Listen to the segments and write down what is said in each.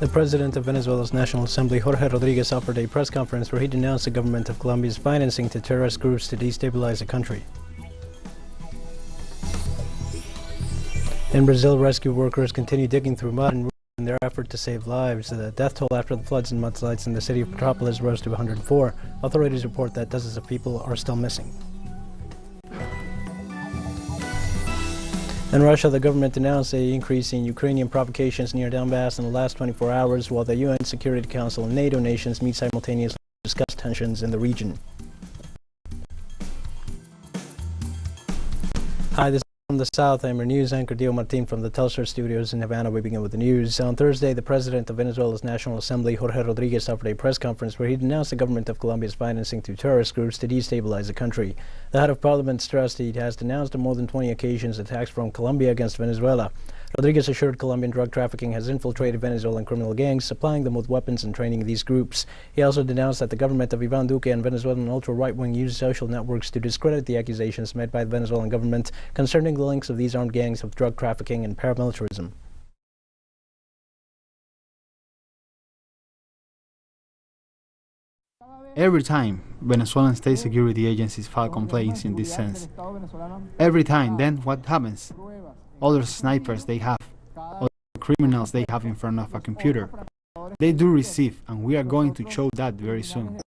The president of Venezuela's National Assembly, Jorge Rodriguez, offered a press conference where he denounced the government of Colombia's financing to terrorist groups to destabilize the country. In Brazil, rescue workers continue digging through mud and in their effort to save lives. The death toll after the floods and mudslides in the city of Petrópolis rose to 104. Authorities report that dozens of people are still missing. In Russia, the government announced an increase in Ukrainian provocations near Donbass in the last 24 hours, while the UN Security Council and NATO nations meet simultaneously to discuss tensions in the region. Hi, this is from the South. I'm your news anchor, Dio Martin, from the teleSUR studios in Havana. We begin with the news. On Thursday, the president of Venezuela's National Assembly, Jorge Rodriguez, offered a press conference where he denounced the government of Colombia's financing to terrorist groups to destabilize the country. The head of parliament stressed he has denounced on more than 20 occasions attacks from Colombia against Venezuela. Rodriguez assured Colombian drug trafficking has infiltrated Venezuelan criminal gangs, supplying them with weapons and training these groups. He also denounced that the government of Iván Duque and Venezuelan ultra-right-wing use social networks to discredit the accusations made by the Venezuelan government concerning the links of these armed gangs with drug trafficking and paramilitarism. Every time Venezuelan state security agencies file complaints in this sense, every time, then what happens? Other snipers they have, other criminals they have in front of a computer. They do receive, and we are going to show that very soon.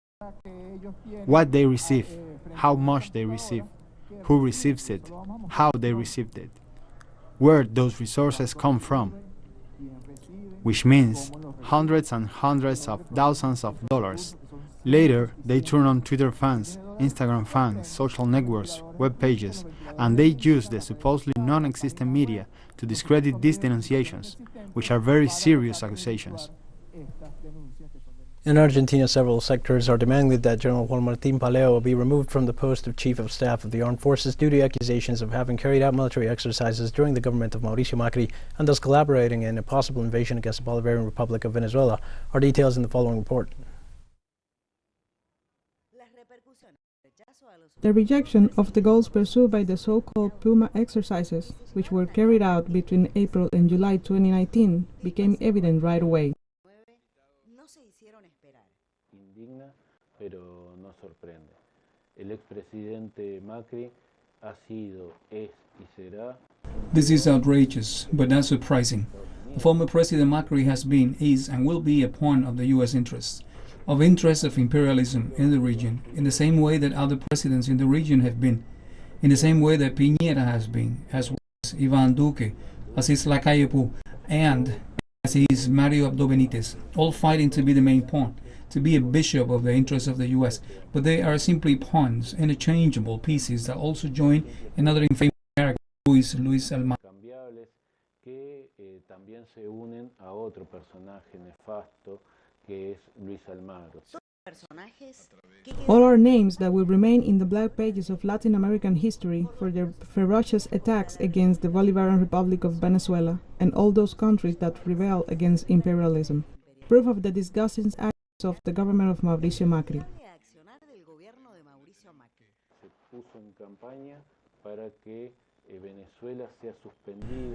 What they receive, how much they receive, who receives it, how they received it, where those resources come from, which means hundreds and hundreds of thousands of dollars. Later, they turn on Twitter fans, Instagram fans, social networks, web pages, and they use the supposedly non-existent media to discredit these denunciations, which are very serious accusations. In Argentina, several sectors are demanding that General Juan Martín Paleo be removed from the post of Chief of Staff of the Armed Forces due to accusations of having carried out military exercises during the government of Mauricio Macri and thus collaborating in a possible invasion against the Bolivarian Republic of Venezuela. Our details in the following report. The rejection of the goals pursued by the so-called Puma exercises, which were carried out between April and July 2019, became evident right away. This is outrageous, but not surprising. The former President Macri has been, is, and will be a pawn of the U.S. interests. Of imperialism in the region, in the same way that other presidents in the region have been, in the same way that Piñera has been, as well as Iván Duque, as is Lacalle Pou, and as is Mario Abdo Benítez, all fighting to be the main pawn, to be a bishop of the interests of the U.S., but they are simply pawns, interchangeable pieces that also join another infamous character, who is Luis Almagro. All are names that will remain in the black pages of Latin American history for their ferocious attacks against the Bolivarian Republic of Venezuela and all those countries that rebel against imperialism. Proof of the disgusting actions of the government of Mauricio Macri.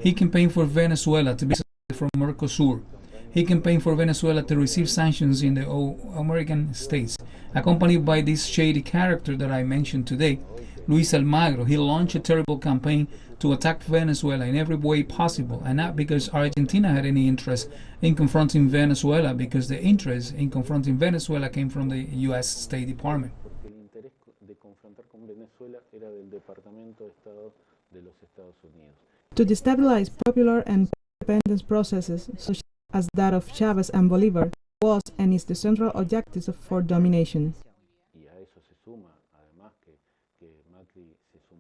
He campaigned for Venezuela to be suspended from Mercosur. He campaigned for Venezuela to receive sanctions in the American states. Accompanied by this shady character that I mentioned today, Luis Almagro, he launched a terrible campaign to attack Venezuela in every way possible, and not because Argentina had any interest in confronting Venezuela, because the interest in confronting Venezuela came from the U.S. State Department. To destabilize popular and independence processes such as that of Chavez and Bolivar was and is the central objective for domination.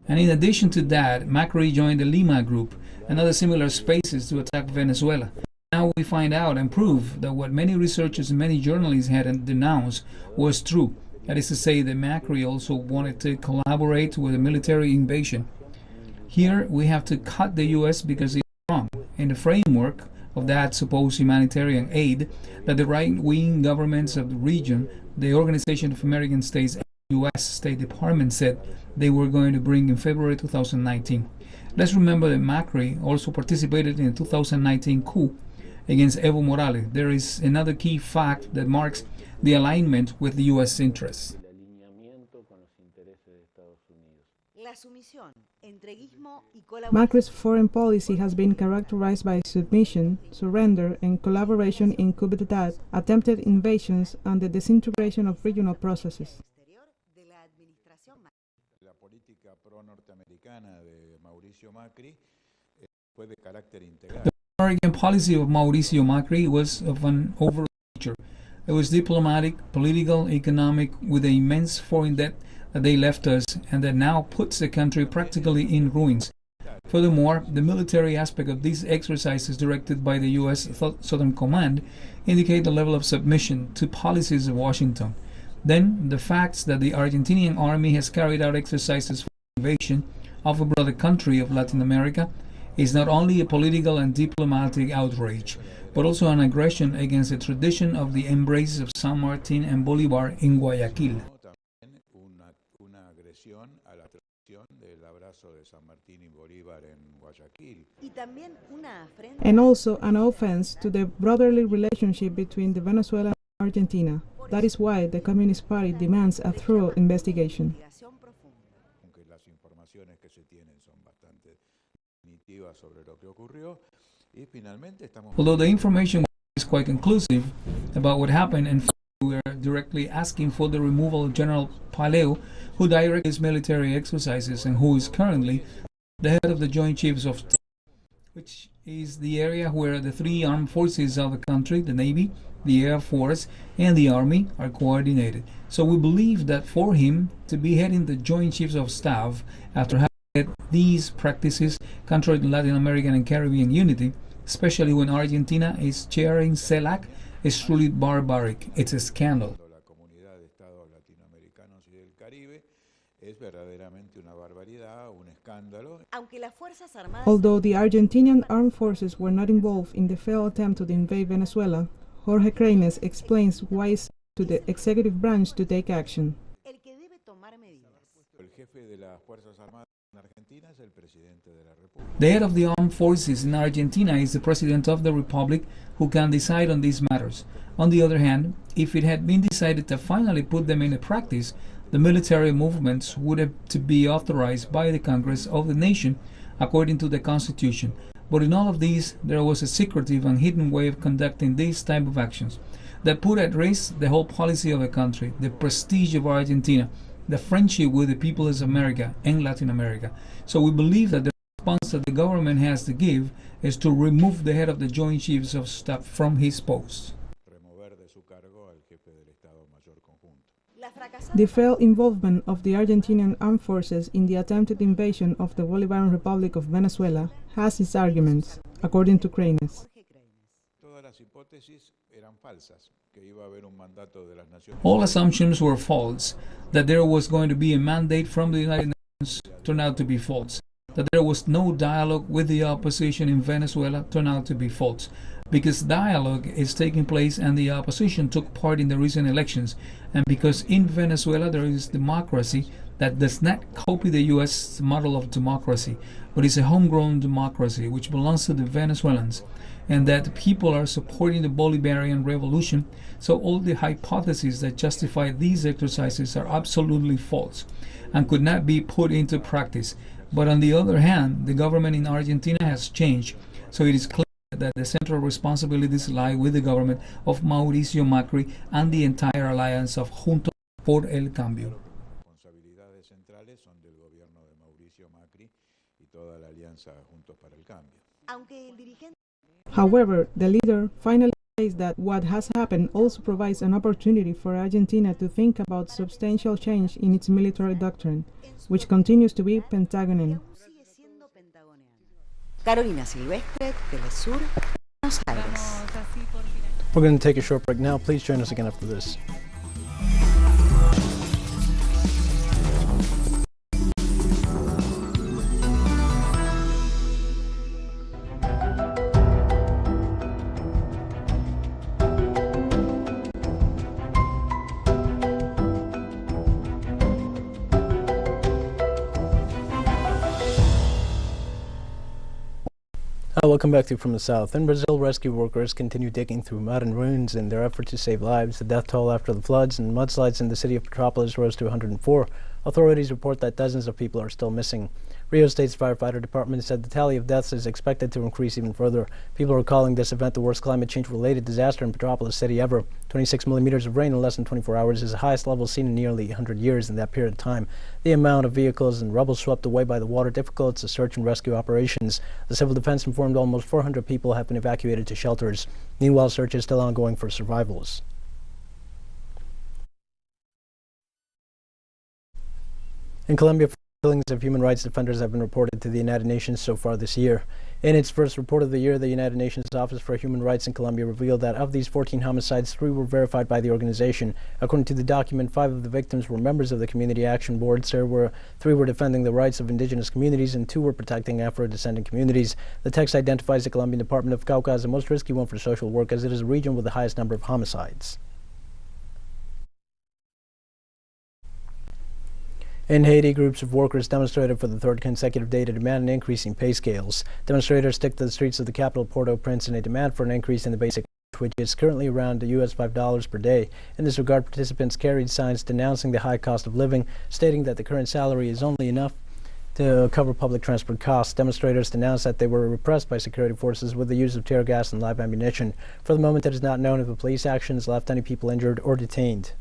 And in addition to that, Macri joined the Lima Group and other similar spaces to attack Venezuela. Now we find out and prove that what many researchers and many journalists had denounced was true. That is to say that Macri also wanted to collaborate with a military invasion. Here we have to cut the U.S. because it's wrong in the framework of that supposed humanitarian aid that the right-wing governments of the region, the Organization of American States, and the U.S. State Department said they were going to bring in February 2019. Let's remember that Macri also participated in the 2019 coup against Evo Morales. There is another key fact that marks the alignment with the U.S. interests. Macri's foreign policy has been characterized by submission, surrender, and collaboration in coup d'etat, attempted invasions, and the disintegration of regional processes. The American policy of Mauricio Macri was of an overall nature. It was diplomatic, political, economic, with the immense foreign debt that they left us and that now puts the country practically in ruins. Furthermore, the military aspect of these exercises directed by the U.S. Southern Command indicate the level of submission to policies of Washington. Then, the facts that the Argentinian army has carried out exercises for invasion of a brother country of Latin America is not only a political and diplomatic outrage, but also an aggression against the tradition of the embraces of San Martin and Bolivar in Guayaquil. And also an offense to the brotherly relationship between the Venezuela and Argentina. That is why the Communist Party demands a thorough investigation. Although the information is quite conclusive about what happened, and we are directly asking for the removal of General Paleo, who directs his military exercises and who is currently the head of the Joint Chiefs of Staff, which is the area where the three armed forces of the country, the Navy, the Air Force, and the Army, are coordinated. So we believe that for him to be heading the Joint Chiefs of Staff after having led these practices contrary to Latin American and Caribbean unity, especially when Argentina is chairing CELAC, is truly barbaric. It's a scandal. Although the Argentinian armed forces were not involved in the failed attempt to invade Venezuela, Jorge Craines explains why it's to the executive branch to take action. The head of the armed forces in Argentina is the President of the Republic, who can decide on these matters. On the other hand, if it had been decided to finally put them into practice, the military movements would have to be authorized by the Congress of the nation according to the Constitution. But in all of these, there was a secretive and hidden way of conducting these type of actions that put at risk the whole policy of the country, the prestige of Argentina, the friendship with the people of America and Latin America. So we believe that the response that the government has to give is to remove the head of the Joint Chiefs of Staff from his post. The failed involvement of the Argentinian armed forces in the attempted invasion of the Bolivarian Republic of Venezuela has its arguments, according to Craines. All assumptions were false. That there was going to be a mandate from the United Nations turned out to be false. That there was no dialogue with the opposition in Venezuela turned out to be false. Because dialogue is taking place and the opposition took part in the recent elections, and because in Venezuela there is democracy that does not copy the U.S. model of democracy, but is a homegrown democracy which belongs to the Venezuelans, and that people are supporting the Bolivarian revolution. So all the hypotheses that justify these exercises are absolutely false and could not be put into practice. But on the other hand, the government in Argentina has changed, so it is clear that the central responsibilities lie with the government of Mauricio Macri and the entire alliance of Juntos por el Cambio. However, the leader finally says that what has happened also provides an opportunity for Argentina to think about substantial change in its military doctrine, which continues to be Pentagonean. Carolina Silvestre, teleSUR, Buenos Aires. We're going to take a short break now. Please join us again after this. Welcome back to From the South. In Brazil, rescue workers continue digging through mud and ruins in their effort to save lives. The death toll after the floods and mudslides in the city of Petrópolis rose to 104. Authorities report that dozens of people are still missing. Rio State's firefighter department said the tally of deaths is expected to increase even further. People are calling this event the worst climate change-related disaster in Petrópolis City ever. 26 millimeters of rain in less than 24 hours is the highest level seen in nearly 100 years in that period of time. The amount of vehicles and rubble swept away by the water difficult the search and rescue operations. The civil defense informed almost 400 people have been evacuated to shelters. Meanwhile, search is still ongoing for survivors. In Colombia, killings of human rights defenders have been reported to the United Nations so far this year. In its first report of the year, the United Nations Office for Human Rights in Colombia revealed that of these 14 homicides, 3 were verified by the organization. According to the document, 5 of the victims were members of the Community Action Boards. 3 were defending the rights of indigenous communities, and 2 were protecting Afro-descendant communities. The text identifies the Colombian Department of Cauca as the most risky one for social work, as it is a region with the highest number of homicides. In Haiti, groups of workers demonstrated for the third consecutive day to demand an increase in pay scales. Demonstrators took to the streets of the capital, Port-au-Prince, in a demand for an increase in the basic wage, which is currently around US $5 per day. In this regard, participants carried signs denouncing the high cost of living, stating that the current salary is only enough to cover public transport costs. Demonstrators denounced that they were repressed by security forces with the use of tear gas and live ammunition. For the moment, it is not known if the police actions left any people injured or detained.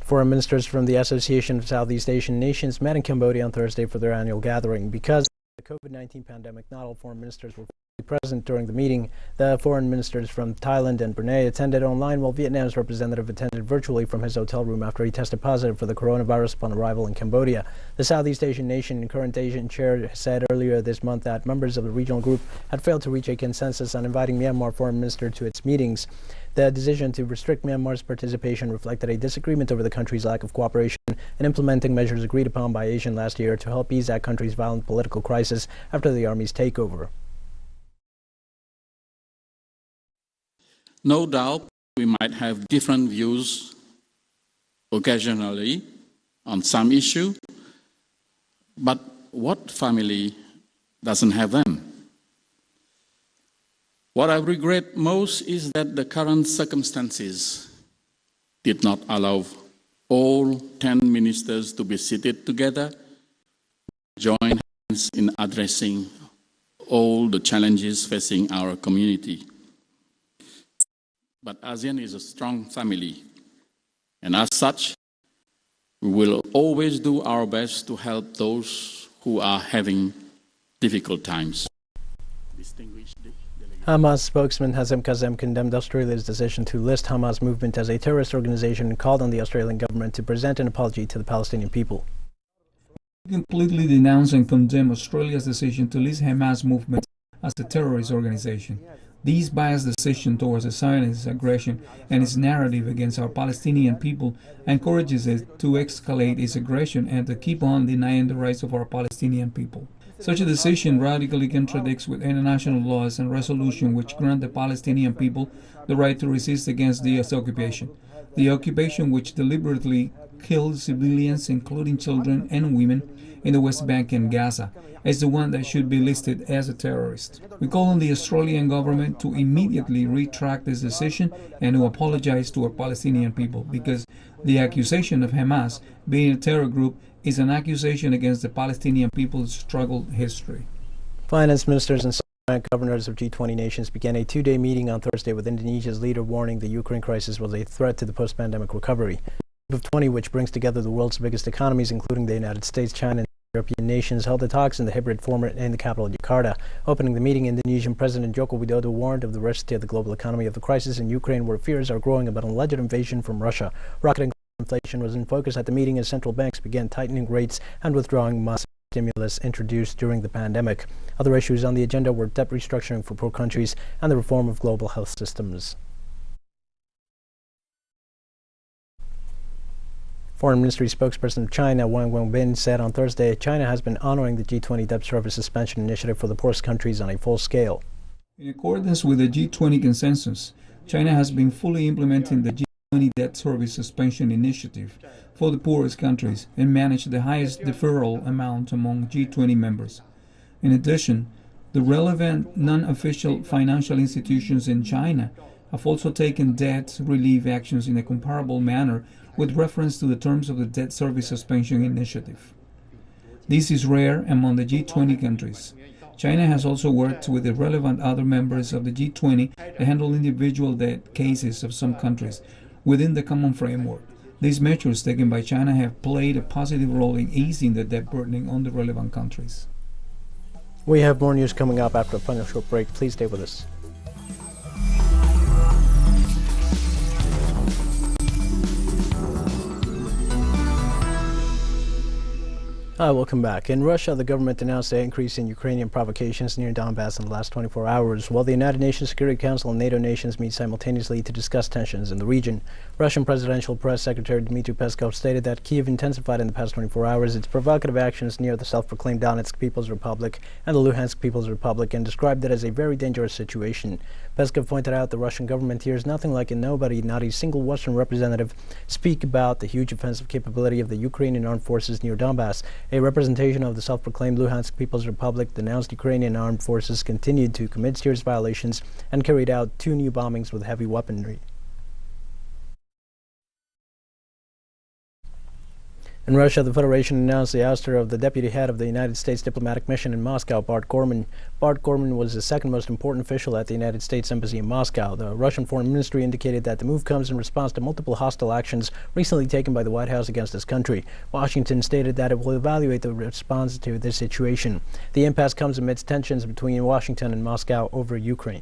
Foreign ministers from the Association of Southeast Asian Nations met in Cambodia on Thursday for their annual gathering. Because of the COVID-19 pandemic, not all foreign ministers were present during the meeting. The foreign ministers from Thailand and Brunei attended online, while Vietnam's representative attended virtually from his hotel room after he tested positive for the coronavirus upon arrival in Cambodia. The Southeast Asian nation and current Asian chair said earlier this month that members of the regional group had failed to reach a consensus on inviting Myanmar foreign minister to its meetings. The decision to restrict Myanmar's participation reflected a disagreement over the country's lack of cooperation in implementing measures agreed upon by Asian last year to help ease that country's violent political crisis after the army's takeover. No doubt we might have different views occasionally on some issue, but what family doesn't have them? What I regret most is that the current circumstances did not allow all 10 ministers to be seated together, join hands in addressing all the challenges facing our community. But ASEAN is a strong family, and as such, we will always do our best to help those who are having difficult times. Hamas spokesman Hazem Kazem condemned Australia's decision to list Hamas movement as a terrorist organization and called on the Australian government to present an apology to the Palestinian people. We completely denounce and condemn Australia's decision to list Hamas movement as a terrorist organization. This biased decision towards the Zionist aggression and its narrative against our Palestinian people encourages it to escalate its aggression and to keep on denying the rights of our Palestinian people. Such a decision radically contradicts with international laws and resolutions which grant the Palestinian people the right to resist against the occupation. The occupation which deliberately killed civilians, including children and women, in the West Bank and Gaza, is the one that should be listed as a terrorist. We call on the Australian government to immediately retract this decision and to apologize to our Palestinian people, because the accusation of Hamas being a terror group is an accusation against the Palestinian people's struggle history. Finance ministers and governors of G20 nations began a 2-day meeting on Thursday with Indonesia's leader warning the Ukraine crisis was a threat to the post-pandemic recovery. The group of 20, which brings together the world's biggest economies, including the United States, China, and European nations, held the talks in the hybrid format in the capital, Jakarta. Opening the meeting, Indonesian President Joko Widodo warned of the risk to the global economy of the crisis in Ukraine, where fears are growing about an alleged invasion from Russia. Rocketing inflation was in focus at the meeting as central banks began tightening rates and withdrawing massive stimulus introduced during the pandemic. Other issues on the agenda were debt restructuring for poor countries and the reform of global health systems. Foreign Ministry spokesperson of China, Wang Wenbin, said on Thursday China has been honoring the G20 debt service suspension initiative for the poorest countries on a full scale. In accordance with the G20 consensus, China has been fully implementing the G20 debt service suspension initiative for the poorest countries and managed the highest deferral amount among G20 members. In addition, the relevant non-official financial institutions in China have also taken debt relief actions in a comparable manner with reference to the terms of the debt service suspension initiative. This is rare among the G20 countries. China has also worked with the relevant other members of the G20 to handle individual debt cases of some countries within the common framework. These measures taken by China have played a positive role in easing the debt burden on the relevant countries. We have more news coming up after a final short break. Please stay with us. Hi, welcome back. In Russia, the government announced an increase in Ukrainian provocations near Donbass in the last 24 hours, while the United Nations Security Council and NATO nations meet simultaneously to discuss tensions in the region. Russian Presidential Press Secretary Dmitry Peskov stated that Kyiv intensified in the past 24 hours its provocative actions near the self-proclaimed Donetsk People's Republic and the Luhansk People's Republic and described it as a very dangerous situation. Peskov pointed out the Russian government hears nothing like nobody, not a single Western representative, speak about the huge offensive capability of the Ukrainian armed forces near Donbass. A representation of the self-proclaimed Luhansk People's Republic denounced Ukrainian armed forces continued to commit serious violations and carried out 2 new bombings with heavy weaponry. In Russia, the Federation announced the ouster of the deputy head of the United States diplomatic mission in Moscow, Bart Gorman. Bart Gorman was the second most important official at the United States Embassy in Moscow. The Russian Foreign Ministry indicated that the move comes in response to multiple hostile actions recently taken by the White House against this country. Washington stated that it will evaluate the response to this situation. The impasse comes amidst tensions between Washington and Moscow over Ukraine.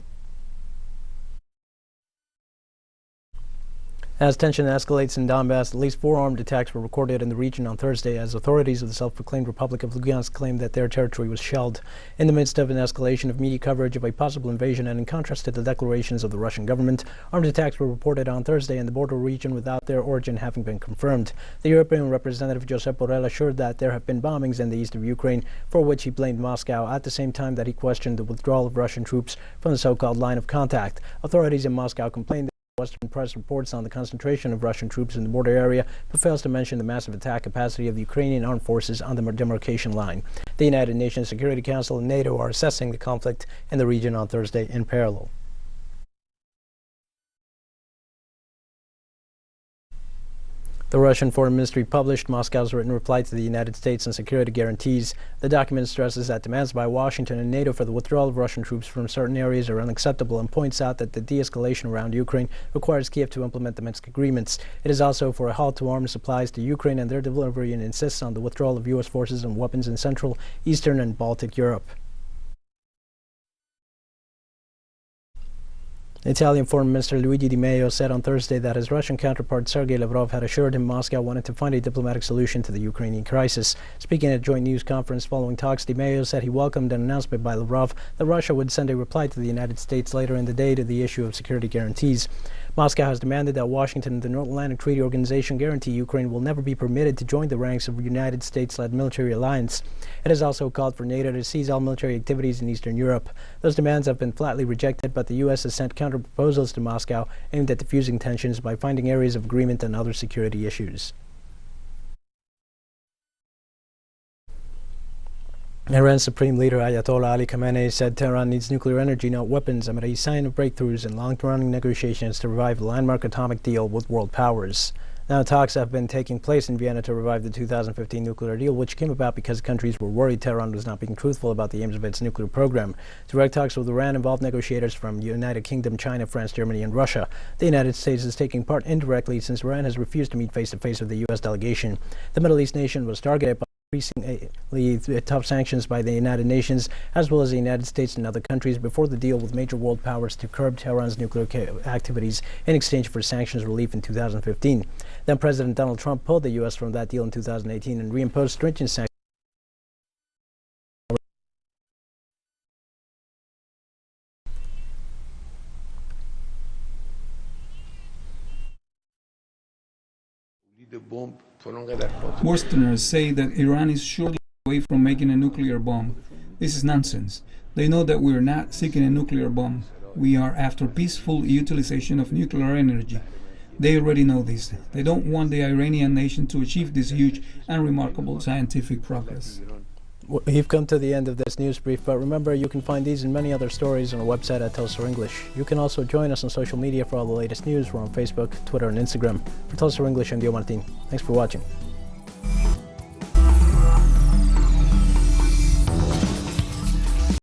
As tension escalates in Donbass, at least 4 armed attacks were recorded in the region on Thursday as authorities of the self-proclaimed Republic of Lugansk claimed that their territory was shelled. In the midst of an escalation of media coverage of a possible invasion and in contrast to the declarations of the Russian government, armed attacks were reported on Thursday in the border region without their origin having been confirmed. The European representative Josep Borrell assured that there have been bombings in the east of Ukraine, for which he blamed Moscow, at the same time that he questioned the withdrawal of Russian troops from the so-called line of contact. Authorities in Moscow complained Western press reports on the concentration of Russian troops in the border area, but fails to mention the massive attack capacity of the Ukrainian armed forces on the demarcation line. The United Nations Security Council and NATO are assessing the conflict in the region on Thursday in parallel. The Russian Foreign Ministry published Moscow's written reply to the United States on security guarantees. The document stresses that demands by Washington and NATO for the withdrawal of Russian troops from certain areas are unacceptable and points out that the de-escalation around Ukraine requires Kiev to implement the Minsk agreements. It is also for a halt to arms supplies to Ukraine and their delivery and insists on the withdrawal of U.S. forces and weapons in Central, Eastern and Baltic Europe. Italian Foreign Minister Luigi Di Maio said on Thursday that his Russian counterpart Sergei Lavrov had assured him Moscow wanted to find a diplomatic solution to the Ukrainian crisis. Speaking at a joint news conference following talks, Di Maio said he welcomed an announcement by Lavrov that Russia would send a reply to the United States later in the day to the issue of security guarantees. Moscow has demanded that Washington and the North Atlantic Treaty Organization guarantee Ukraine will never be permitted to join the ranks of a United States-led military alliance. It has also called for NATO to cease all military activities in Eastern Europe. Those demands have been flatly rejected, but the U.S. has sent counter-proposals to Moscow aimed at diffusing tensions by finding areas of agreement on other security issues. Iran's Supreme Leader Ayatollah Ali Khamenei said Tehran needs nuclear energy, not weapons, amid a sign of breakthroughs in long-running negotiations to revive the landmark atomic deal with world powers. Now, talks have been taking place in Vienna to revive the 2015 nuclear deal, which came about because countries were worried Tehran was not being truthful about the aims of its nuclear program. Direct talks with Iran involved negotiators from United Kingdom, China, France, Germany, and Russia. The United States is taking part indirectly since Iran has refused to meet face-to-face with the U.S. delegation. The Middle East nation was targeted by increasingly tough sanctions by the United Nations, as well as the United States and other countries, before the deal with major world powers to curb Tehran's nuclear activities in exchange for sanctions relief in 2015. Then President Donald Trump pulled the U.S. from that deal in 2018 and reimposed stringent sanctions. Westerners say that Iran is surely away from making a nuclear bomb. This is nonsense. They know that we are not seeking a nuclear bomb. We are after peaceful utilization of nuclear energy. They already know this. They don't want the Iranian nation to achieve this huge and remarkable scientific progress. We've come to the end of this news brief, but remember you can find these and many other stories on our website at teleSUR English. You can also join us on social media for all the latest news. We're on Facebook, Twitter, and Instagram. For teleSUR English, I'm Dio Martin. Thanks for watching.